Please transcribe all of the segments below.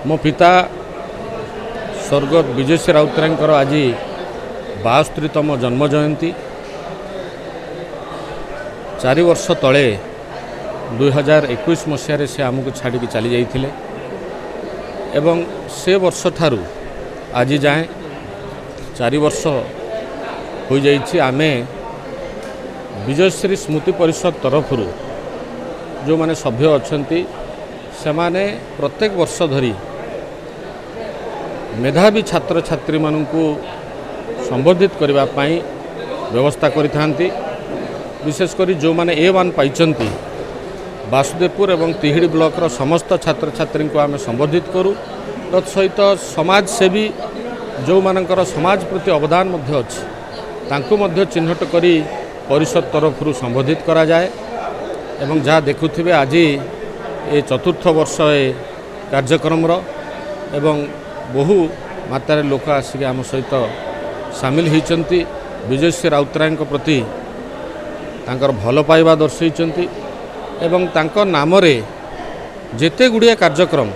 मो पिता स्वर्गत विजयश्री राउतरायकर आज 72तम जन्म जयंती 4 वर्ष तले 2021 मसीह से आमको छाड़ी चली जाइए एवं से वर्ष ठारू आज जाए 4 वर्ष हो जाइए आमे विजयश्री स्मृति परिषद तरफ जो माने सभ्य अच्छा से माने प्रत्येक वर्ष धरी मेधावी छात्र छात्री मानू संबोधित करने व्यवस्था करिथांती। विशेषकर जो माने A1 पाइचंती वासुदेवपुर एवं तिहिड़ी ब्लॉक समस्त छात्र छात्री को आम संबोधित करूँ। तत्सहित समाज सेवी जो मानकर समाज प्रति अवदान मध्य अछि तांको मध्य चिन्हट करी परिषद तरफ संबोधित करा जाए एवं जहाँ देखुथिबे आज ये चतुर्थ वर्ष ए कार्यक्रम एवं बहु मात्रा लोक आसिक आम सहित सामिल होती। विजयश्री राउतराय प्रति तांकर भल पाइबा दर्शैचंती एवं तांकर नाम रे जेते गुड़िया कार्यक्रम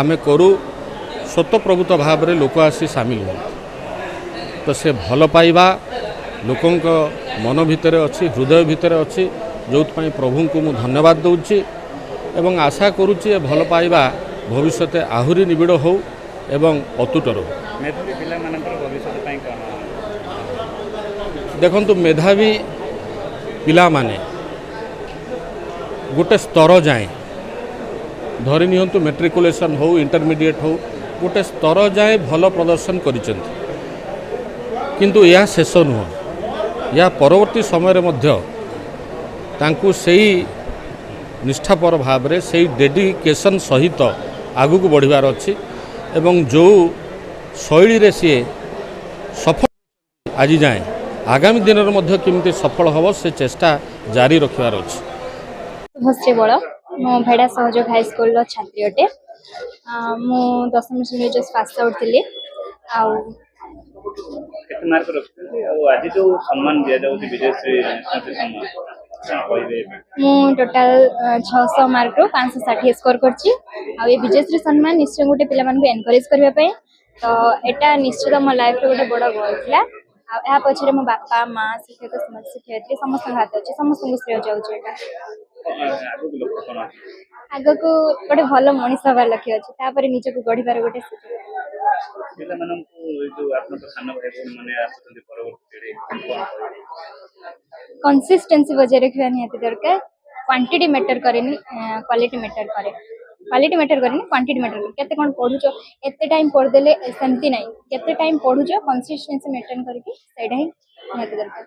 आमे करू स्वतःप्रभुत भाव रे लोक आसी सामिल हो तो से भल पाइबा लोकों मन भितर अच्छी हृदय भितर अच्छी जो प्रभु को मुझे धन्यवाद दूची एवं आशा करुच्ची भल पाइबा भविष्य आहुरी निबिड़ हो एवं अतुट रो। देखंतु मेधावी पिला माने गोटे स्तर जाए धरी नियंतु मेट्रिकुलेशन हो इंटरमीडिएट हो गोटे स्तर जाए भल प्रदर्शन करिसेंती किंतु यह शेष नुह या परवर्ती समय मध्य तांकु सेही निष्ठापर भाव रे सेही डेडिकेशन सहित आगु को बढ़िबार अछि एवं जो शैली रे सी सफल आज जाए आगामी दिन मध्य केमती सफल हम से चेष्टा जारी रखिबार अछि। शुभश्री बड़ मो भेड़ा सहयोग हाई स्कूल छात्री अटे मु 10वीं श्रेणी जस्ट पास आउट थिली आ कितने मार्क रखते आज जो सम्मान दिया जाऊँ विजयश्री मु टोटाल 600 मार्क रो 560 स्कोर करछि आ ये विजयश्री सम्मान निश्चय गोटे पिला मान को एनकरेज करबा पय तो एटा निश्चित मो लाइफ रे गोटे बड़ गोल थिला आ या पछरे मो बापा मां शिक्षक समाज शिक्षयित्री समस्त हाथ अछि समस्त को श्रेय जाउछ एटा आगो को गोटे भलो मनीष हबार लक्ष्य अछि तापर निज को गढिबार गोटे पिला मानन को जो आपन तो सानो भाई बहन माने आसुतंती परवर्ती पीढ़ी कंसिस्टेंसी बजाय रखिबा नियति दरकार क्वांटिटी मैटर करेनी क्वालिटी मैटर करे क्वालिटी मैटर करेनी क्वांटिटी मैटर करे केते कोन पढुचो एते टाइम पढ देले सेंती नै केते टाइम पढुचो कंसिस्टेंसी मेंटेन करके सेडा ही नियति दरकार।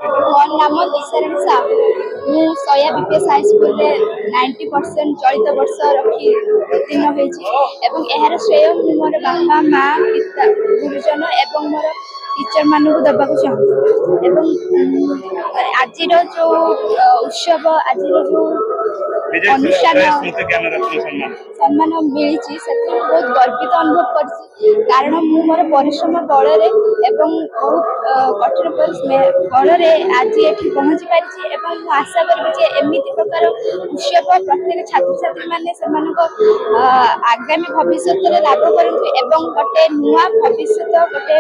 मोर नाम दिशरण सा मु सोया बीपीएस हाई स्कूल रे 90% चलित वर्ष रखी उत्तीर्ण होईची एवं एहार श्रेय मोर बापा मां पिता गुरुजन एवं मोर टीचर मानू दबाक चाहूँ एवं आज जो उत्सव आज जो अनुष्ठान सम्मान मिली बहुत गर्वित अनुभव कर कारण मु मोर परिश्रम बल एवं बहुत कठिन बल आज ये पहुँची पारी एवं आशा करी एमती प्रकार उत्सव प्रत्येक छात्र छात्री मैंने आगामी भविष्य लाभ करूँ एवं गोटे नुआ भविष्य गोटे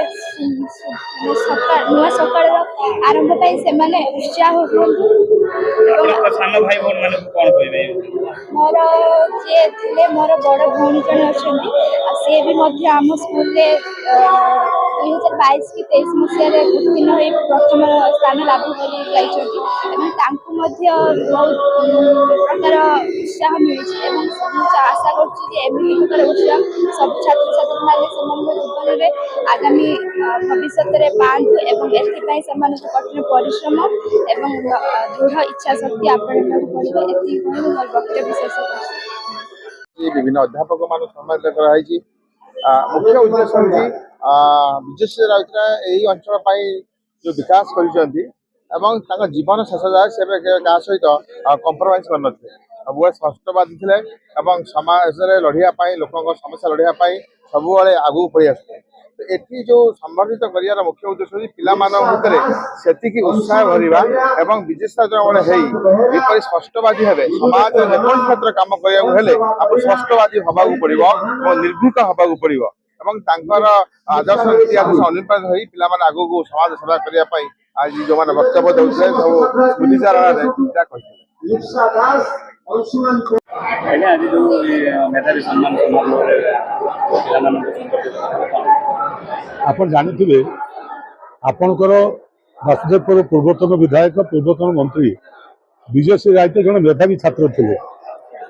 नुआ सकाल आरंभ से उत्साह मोर जे थे मोर बड़ भौणी जन अच्छा सी भी आम स्कूल 2022 कि 23 मसीह उत्तीर्ण हो प्रथम स्थान लाभ कर बहुत प्रकार उत्साह मिली आशा करमती प्रकार उत्साह सब छात्र छात्री मैंने जीवन में आगामी भविष्य पांतु एवं एपाई कठिन परिश्रम एवं दृढ़ इच्छा शक्ति आपन वक्तव्य शेष विभिन्न अध्यापक मान सम्मानित कराई मुख्य उद्देश्य होगी विजयश्री राउतराय यही अंचल जो विकास कर जीवन शेष जाए से क्या सहित कंप्रोमाइज कर ସବୁବେଳେ ସ୍ପଷ୍ଟବାଦୀ ଥିଲେ ଏବଂ ସମାଜରେ ଲଢ଼ିବା ପାଇଁ ଲୋକଙ୍କ ସମସ୍ୟା ଲଢ଼ିବା ପାଇଁ ସବୁବେଳେ ଆଗକୁ ପଳେଇ ଆସୁଥିଲେ। ଏଠି ଯୋଉ ସମ୍ବର୍ଦ୍ଧିତ କରିବାର ମୁଖ୍ୟ ଉଦ୍ଦେଶ୍ୟ ହେଉଛି ପିଲାମାନଙ୍କ ଭିତରେ ସେତିକି ଉତ୍ସାହ ଭରିବା ଏବଂ ବିଜେଶ୍ ରାଉତରାୟ ହେଇ ଯେପରି ସ୍ପଷ୍ଟବାଦୀ ହେବେ। ସମାଜରେ ଯେକୌଣସି କ୍ଷେତ୍ରରେ କାମ କରିବାକୁ ହେଲେ ଆପଣ ସ୍ପଷ୍ଟବାଦୀ ହେବାକୁ ପଡ଼ିବ ଏବଂ ନିର୍ଭୀକ ହେବାକୁ ପଡ଼ିବ ଏବଂ ତାଙ୍କର ଆଦର୍ଶ ନୀତି ଆଦର୍ଶ ଅନୁପ୍ରାଣିତ ହୋଇ ପିଲାମାନେ ଆଗକୁ ସମାଜ ସେବା କରିବା ପାଇଁ ଆଜି ଯେଉଁମାନେ ବକ୍ତବ୍ୟ ଦେଉଥିଲେ ସବୁ ସ୍ମୃତିଚାରଣରେ ଏହା କହିଥିଲେ। ଆଜ୍ଞା ଆଜି ଯୋଉ ମେଧାବୀ ସମ୍ମାନ ସମାରୋହରେ ପିଲାମାନଙ୍କୁ ସମ୍ବର୍ଦ୍ଧିତ କଲେ କଣ? ଆପଣ ଜାଣିଥିବେ ଆପଣଙ୍କର ବାସୁଦେବପୁର ପୂର୍ବତନ ବିଧାୟକ ପୂର୍ବତନ ମନ୍ତ୍ରୀ ବିଜୟଶ୍ରୀ ରାଉତ ଜଣେ ମେଧାବୀ ଛାତ୍ର ଥିଲେ।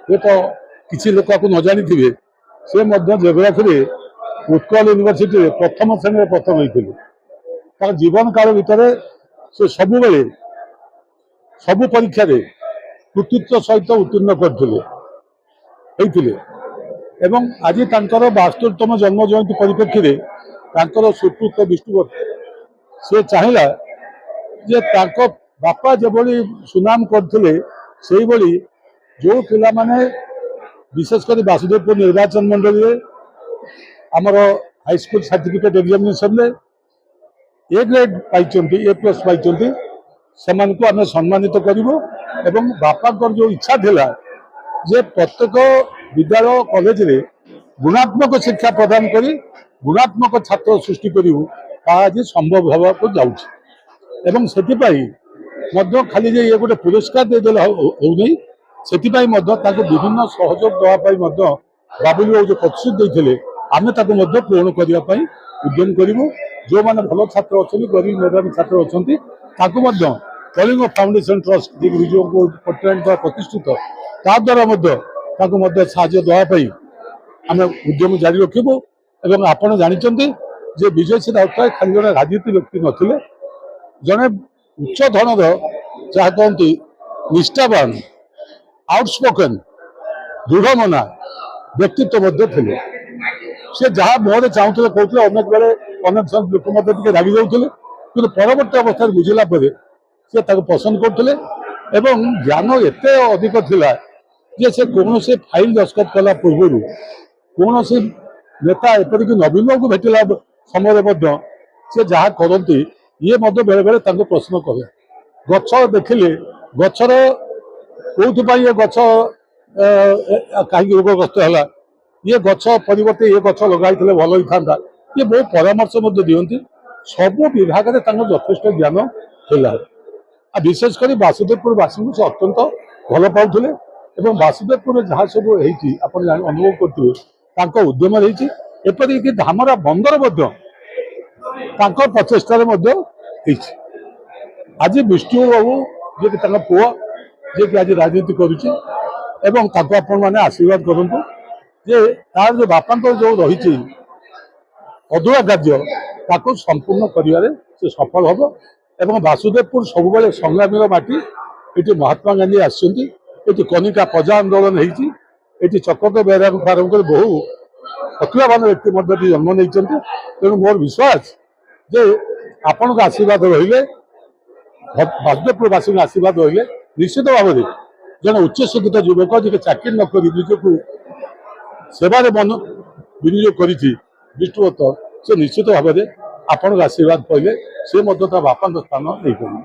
ହୁଏତ କିଛି ଲୋକ ଆକୁ ନ ଜାଣିଥିବେ, ସେ ମଧ୍ୟ ଜିଓଗ୍ରାଫିରେ ଉତ୍କଳ ୟୁନିଭର୍ସିଟିରେ ପ୍ରଥମ ଶ୍ରେଣୀରେ ପ୍ରଥମ ହୋଇଥିଲେ। ତାର ଜୀବନ କାଳ ଭିତରେ ସେ ସବୁବେଳେ ସବୁ ପରୀକ୍ଷାରେ କୃତିତ୍ୱ ସହିତ ଉତ୍ତୀର୍ଣ୍ଣ ହେଇଥିଲେ ଏବଂ ଆଜି ତାଙ୍କର 72ତମ ଜନ୍ମ ଜୟନ୍ତୀ ପରିପ୍ରେକ୍ଷୀରେ ତାଙ୍କର ସୁପୁତ୍ର ବିଷ୍ଣୁବତ ସେ ଚାହିଁଲା ଯେ ତାଙ୍କ ବାପା ଯେଭଳି ସୁନାମ କରିଥିଲେ ସେଇଭଳି ଯେଉଁ ପିଲାମାନେ ବିଶେଷ କରି ବାସୁଦେବପୁର ନିର୍ବାଚନ ମଣ୍ଡଳୀରେ ଆମର ହାଇସ୍କୁଲ ସାର୍ଟିଫିକେଟ୍ ଏକ୍ଜାମିନେସନରେ A ଗ୍ରେଡ୍ ପାଇଛନ୍ତି, A+ ପାଇଛନ୍ତି, ସେମାନଙ୍କୁ ଆମେ ସମ୍ମାନିତ କରିବୁ ଏବଂ ବାପାଙ୍କର ଯେଉଁ ଇଚ୍ଛା ଥିଲା ଯେ ପ୍ରତ୍ୟେକ ବିଦ୍ୟାଳୟ କଲେଜରେ ଗୁଣାତ୍ମକ ଶିକ୍ଷା ପ୍ରଦାନ କରି ଗୁଣାତ୍ମକ ଛାତ୍ର ସୃଷ୍ଟି କରିବୁ, ତାହା ଆଜି ସମ୍ଭବ ହେବାକୁ ଯାଉଛି ଏବଂ ସେଥିପାଇଁ ମଧ୍ୟ ଖାଲି ଯେ ଇଏ ଗୋଟେ ପୁରସ୍କାର ଦେଇଦେଲେ ହେଉନି, ସେଥିପାଇଁ ମଧ୍ୟ ତାଙ୍କୁ ବିଭିନ୍ନ ସହଯୋଗ ଦେବା ପାଇଁ ମଧ୍ୟ ବାବୁଲି ବାବୁ ଯେଉଁ ପ୍ରତିଶ୍ରୁତି ଦେଇଥିଲେ ଆମେ ତାକୁ ମଧ୍ୟ ପୂରଣ କରିବା ପାଇଁ ଉଦ୍ୟମ କରିବୁ। ଯେଉଁମାନେ ଭଲ ଛାତ୍ର ଅଛନ୍ତି, ଗରିବ ମେଧାବୀ ଛାତ୍ର ଅଛନ୍ତି, ତାଙ୍କୁ ମଧ୍ୟ କଳିଙ୍ଗ ଫାଉଣ୍ଡେସନ ଟ୍ରଷ୍ଟ ଯିଏକି ବିଜୁ ପଟ୍ଟନାୟକ ଦ୍ୱାରା ପ୍ରତିଷ୍ଠିତ, ତା ଦ୍ୱାରା ମଧ୍ୟ ତାଙ୍କୁ ମଧ୍ୟ ସାହାଯ୍ୟ ଦେବା ପାଇଁ ଆମେ ଉଦ୍ୟମ ଜାରି ରଖିବୁ। ଏବଂ ଆପଣ ଜାଣିଛନ୍ତି ଯେ ବିଜୟଶ୍ରୀ ରାଉତରାୟ ଖାଲି ଜଣେ ରାଜନୀତି ବ୍ୟକ୍ତି ନଥିଲେ, ଜଣେ ଉଚ୍ଚ ଧରଣର ଯାହା କହନ୍ତି ନିଷ୍ଠାବାନ, ଆଉଟସ୍ପୋକେନ୍, ଦୃଢ଼ମନା ବ୍ୟକ୍ତିତ୍ୱ ମଧ୍ୟ ଥିଲେ। ସେ ଯାହା ମୁହଁରେ ଚାହୁଁଥିଲେ କହୁଥିଲେ, ଅନେକ ବେଳେ ଅନେକ ଲୋକ ମଧ୍ୟ ଟିକେ ରାଗି ଯାଉଥିଲେ, କିନ୍ତୁ ପରବର୍ତ୍ତୀ ଅବସ୍ଥାରେ ବୁଝିଲା ପରେ ସେ ତାକୁ ପସନ୍ଦ କରୁଥିଲେ ଏବଂ ଜ୍ଞାନ ଏତେ ଅଧିକ ଥିଲା ଯେ ସେ କୌଣସି ଫାଇଲ୍ ଦସ୍ତଖତ କଲା ପୂର୍ବରୁ କୌଣସି ନେତା ଏପରିକି ନବୀନ ବାବୁଙ୍କୁ ଭେଟିଲା ସମୟରେ ମଧ୍ୟ ସେ ଯାହା କରନ୍ତି ଇଏ ମଧ୍ୟ ବେଳେବେଳେ ତାଙ୍କୁ ପ୍ରଶ୍ନ କରେ। ଗଛ ଦେଖିଲେ ଗଛର କୋଉଥିପାଇଁ ଏ ଗଛ କାହିଁକି ରୋଗଗ୍ରସ୍ତ ହେଲା, ଇଏ ଗଛ ପରିବର୍ତ୍ତେ ଏ ଗଛ ଲଗାଇଥିଲେ ଭଲ ହେଇଥାନ୍ତା, ଇଏ ବହୁ ପରାମର୍ଶ ମଧ୍ୟ ଦିଅନ୍ତି। ସବୁ ବିଭାଗରେ ତାଙ୍କର ଯଥେଷ୍ଟ ଜ୍ଞାନ ଥିଲା। ଆଉ ବିଶେଷ କରି ବାସୁଦେବପୁର ବାସୀଙ୍କୁ ସେ ଅତ୍ୟନ୍ତ ଭଲ ପାଉଥିଲେ ଏବଂ ବାସୁଦେବପୁରରେ ଯାହା ସବୁ ହେଇଛି ଆପଣ ଅନୁଭବ କରୁଥିବେ ତାଙ୍କ ଉଦ୍ୟମରେ ହେଇଛି। ଏପରିକି ଧାମରା ବନ୍ଦର ମଧ୍ୟ ତାଙ୍କ ପ୍ରଚେଷ୍ଟାରେ ମଧ୍ୟ ହେଇଛି। ଆଜି ବିଷ୍ଣୁ ବାବୁ ଯିଏକି ତାଙ୍କ ପୁଅ, ଯିଏକି ଆଜି ରାଜନୀତି କରୁଛି ଏବଂ ତାଙ୍କୁ ଆପଣମାନେ ଆଶୀର୍ବାଦ କରନ୍ତୁ ଯେ ତାର ଯେଉଁ ବାପାଙ୍କର ଯେଉଁ ରହିଛି ଅଧୁରା କାର୍ଯ୍ୟ ତାକୁ ସମ୍ପୂର୍ଣ୍ଣ କରିବାରେ ସେ ସଫଳ ହେବ ଏବଂ ବାସୁଦେବପୁର ସବୁବେଳେ ସଂଗ୍ରାମୀର ମାଟି। ଏଠି ମହାତ୍ମା ଗାନ୍ଧୀ ଆସିଛନ୍ତି, ଏଠି କନିକା ପ୍ରଜା ଆନ୍ଦୋଳନ ହେଇଛି, ଏଠି ଚକତ ବେହେରାଙ୍କୁ ଆରମ୍ଭ କରି ବହୁ ପ୍ରତିଭାବାନ ବ୍ୟକ୍ତି ମଧ୍ୟ ଏଠି ଜନ୍ମ ନେଇଛନ୍ତି। ତେଣୁ ମୋର ବିଶ୍ୱାସ ଯେ ଆପଣଙ୍କ ଆଶୀର୍ବାଦ ରହିଲେ, ବାସୁଦେବପୁରବାସୀଙ୍କ ଆଶୀର୍ବାଦ ରହିଲେ ନିଶ୍ଚିତ ଭାବରେ ଜଣେ ଉଚ୍ଚଶିକ୍ଷିତ ଯୁବକ ଯିଏକି ଚାକିରି ନ କରି ନିଜକୁ ସେବାରେ ବିନିଯୋଗ କରିଛି ବିଷ୍ଣୁବତ, ସେ ନିଶ୍ଚିତ ଭାବରେ ଆପଣଙ୍କ ଆଶୀର୍ବାଦ ପାଇଲେ ସେ ମଧ୍ୟ ତା ବାପାଙ୍କ ସ୍ଥାନ ନେଇପାରିବେ।